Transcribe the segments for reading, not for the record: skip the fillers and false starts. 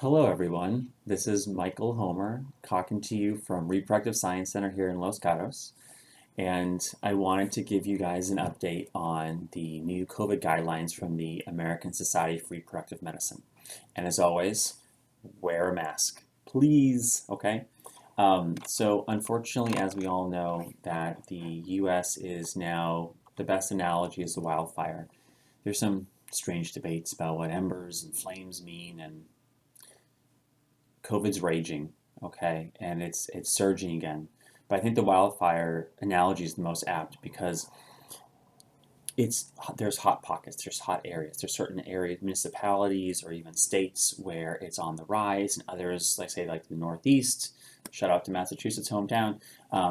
Hello, everyone. This is Michael Homer talking to you from Reproductive Science Center here in Los Gatos. And I wanted to give you guys an update on the new COVID guidelines from the American Society for Reproductive Medicine. And as always, wear a mask, please. Okay. So unfortunately, as we all know, that the U.S. is now the best analogy is the wildfire. There's some strange debates about what embers and flames mean, and COVID's raging, okay, and it's surging again. But I think the wildfire analogy is the most apt because there's hot pockets, there's hot areas, there's certain areas, municipalities or even states where it's on the rise, and others, like say like the Northeast. Shout out to Massachusetts, hometown,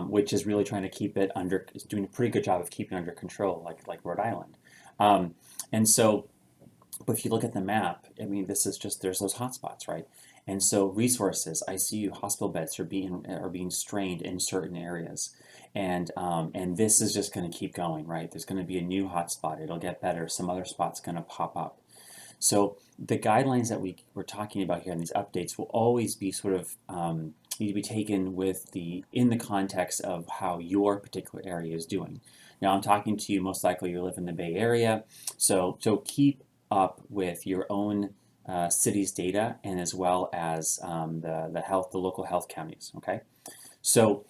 which is really trying to keep it under, is doing a pretty good job of keeping it under control, like Rhode Island. Um, and so but if you look at the map, I mean, this is just there's those hotspots, right? And so resources, ICU, hospital beds are being strained in certain areas, and this is just going to keep going, right? There's going to be a new hotspot. It'll get better. Some other spot's going to pop up. So the guidelines that we're talking about here in these updates will always be sort of need to be taken with in the context of how your particular area is doing. Now I'm talking to you, most likely you live in the Bay Area, so keep up with your own city's data and as well as the local health counties. Okay, so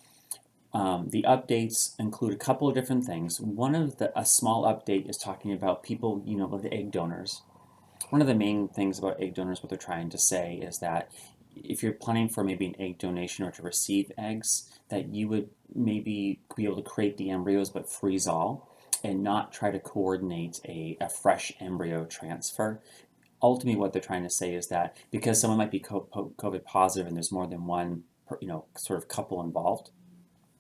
the updates include a couple of different things. A small update is talking about people, with the egg donors. One of the main things about egg donors, what they're trying to say is that if you're planning for maybe an egg donation or to receive eggs, that you would maybe be able to create the embryos but freeze all and not try to coordinate a fresh embryo transfer. Ultimately, what they're trying to say is that because someone might be COVID positive and there's more than one, sort of couple involved,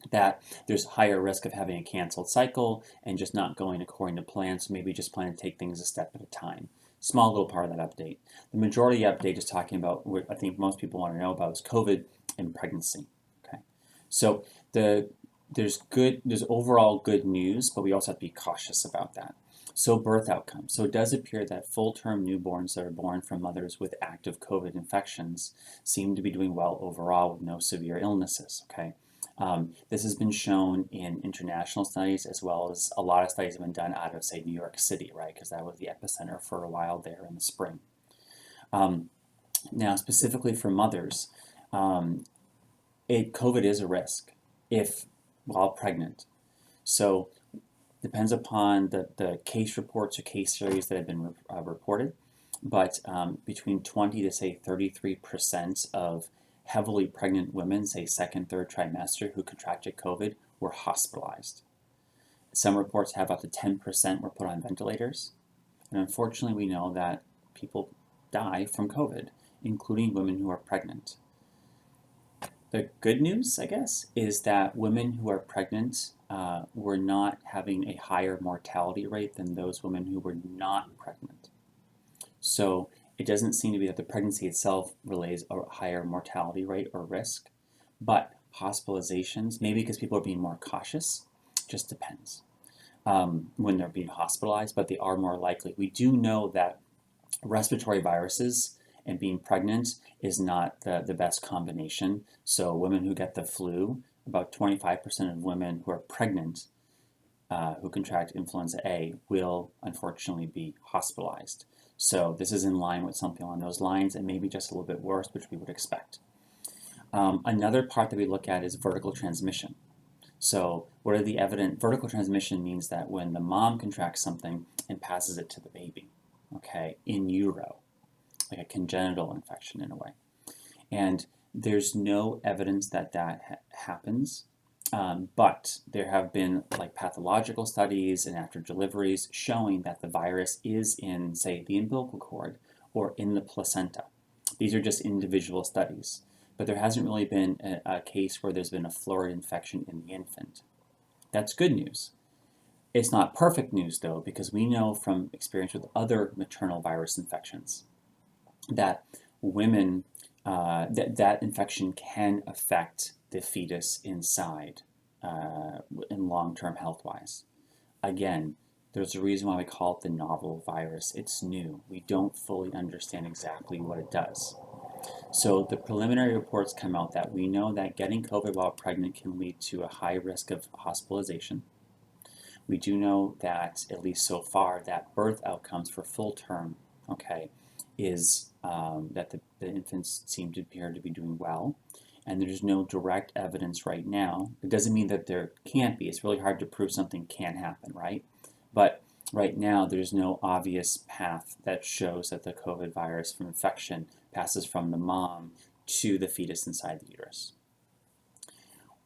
that there's higher risk of having a canceled cycle and just not going according to plan. So maybe just plan to take things a step at a time. Small little part of that update. The majority of the update is talking about what I think most people want to know about is COVID and pregnancy. Okay, so there's overall good news, but we also have to be cautious about that. So birth outcomes. So it does appear that full-term newborns that are born from mothers with active COVID infections seem to be doing well overall with no severe illnesses. Okay. This has been shown in international studies as well as a lot of studies have been done out of, say, New York City, right? Because that was the epicenter for a while there in the spring. Now, specifically for mothers, COVID is a risk while pregnant. So depends upon the case reports or case series that have been reported, but between 20 to say 33% of heavily pregnant women, say second, third trimester, who contracted COVID were hospitalized. Some reports have up to 10% were put on ventilators. And unfortunately, we know that people die from COVID, including women who are pregnant. The good news, I guess, is that women who are pregnant were not having a higher mortality rate than those women who were not pregnant. So it doesn't seem to be that the pregnancy itself relays a higher mortality rate or risk, but hospitalizations, maybe because people are being more cautious, just depends when they're being hospitalized, but they are more likely. We do know that respiratory viruses and being pregnant is not the best combination. So women who get the flu, about 25% of women who are pregnant who contract influenza A will unfortunately be hospitalized. So this is in line with something along those lines and maybe just a little bit worse, which we would expect. Another part that we look at is vertical transmission. So what are the evident? Vertical transmission means that when the mom contracts something and passes it to the baby, okay, in utero, like a congenital infection in a way. And there's no evidence that happens, but there have been like pathological studies and after deliveries showing that the virus is in, say, the umbilical cord or in the placenta. These are just individual studies, but there hasn't really been a case where there's been a florid infection in the infant. That's good news. It's not perfect news, though, because we know from experience with other maternal virus infections that women, that infection can affect the fetus inside in long-term health-wise. Again, there's a reason why we call it the novel virus. It's new. We don't fully understand exactly what it does. So the preliminary reports come out that we know that getting COVID while pregnant can lead to a high risk of hospitalization. We do know that, at least so far, that birth outcomes for full term, okay, is that the infants seem to appear to be doing well. And there's no direct evidence right now. It doesn't mean that there can't be. It's really hard to prove something can happen, right? But right now, there's no obvious path that shows that the COVID virus from infection passes from the mom to the fetus inside the uterus.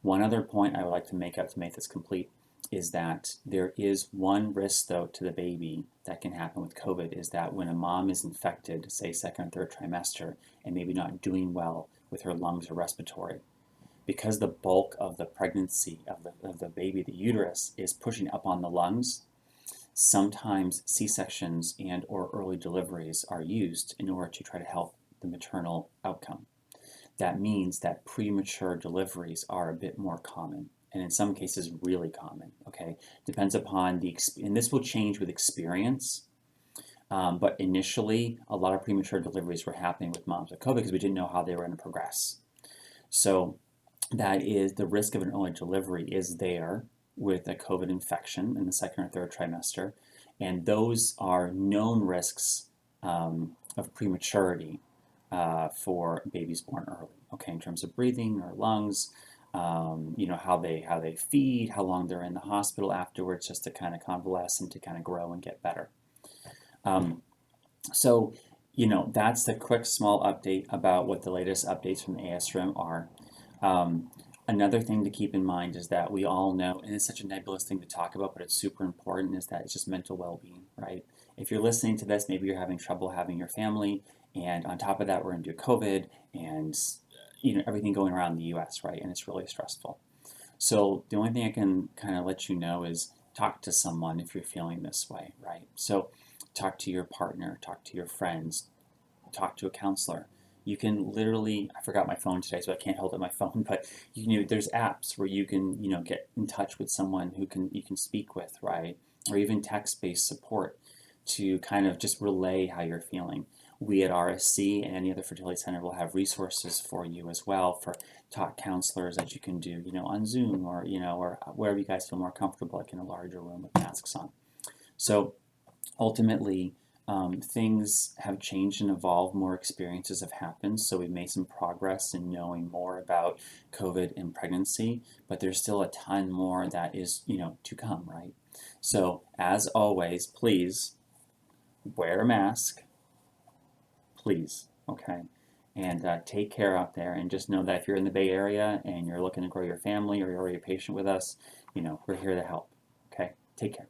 One other point I would like to make this complete is that there is one risk, though, to the baby that can happen with COVID, is that when a mom is infected, say second or third trimester, and maybe not doing well with her lungs or respiratory, because the bulk of the pregnancy of the baby, the uterus, is pushing up on the lungs, sometimes C-sections and or early deliveries are used in order to try to help the maternal outcome. That means that premature deliveries are a bit more common, and in some cases really common, okay? Depends upon and this will change with experience, but initially a lot of premature deliveries were happening with moms with COVID because we didn't know how they were going to progress. So that is, the risk of an early delivery is there with a COVID infection in the second or third trimester, and those are known risks of prematurity for babies born early, okay, in terms of breathing or lungs, how they feed, how long they're in the hospital afterwards, just to kind of convalesce and to kind of grow and get better. So, that's the quick small update about what the latest updates from the ASRM are. Another thing to keep in mind is that we all know, and it's such a nebulous thing to talk about, but it's super important, is that it's just mental well-being, right? If you're listening to this, maybe you're having trouble having your family, and on top of that, we're into COVID and everything going around in the US, right? And it's really stressful. So the only thing I can kind of let you know is talk to someone if you're feeling this way, right? So talk to your partner, talk to your friends, talk to a counselor. You can literally, I forgot my phone today, so I can't hold up my phone, but there's apps where you can, get in touch with someone who you can speak with, right? Or even text-based support to kind of just relay how you're feeling. We at RSC and any other fertility center will have resources for you as well, for talk counselors that you can do, on Zoom or, or wherever you guys feel more comfortable, like in a larger room with masks on. So ultimately, things have changed and evolved, more experiences have happened, so we've made some progress in knowing more about COVID and pregnancy, but there's still a ton more that is, to come, right? So as always, please wear a mask, please, okay? And take care out there, and just know that if you're in the Bay Area and you're looking to grow your family or you're already a patient with us, we're here to help, okay? Take care.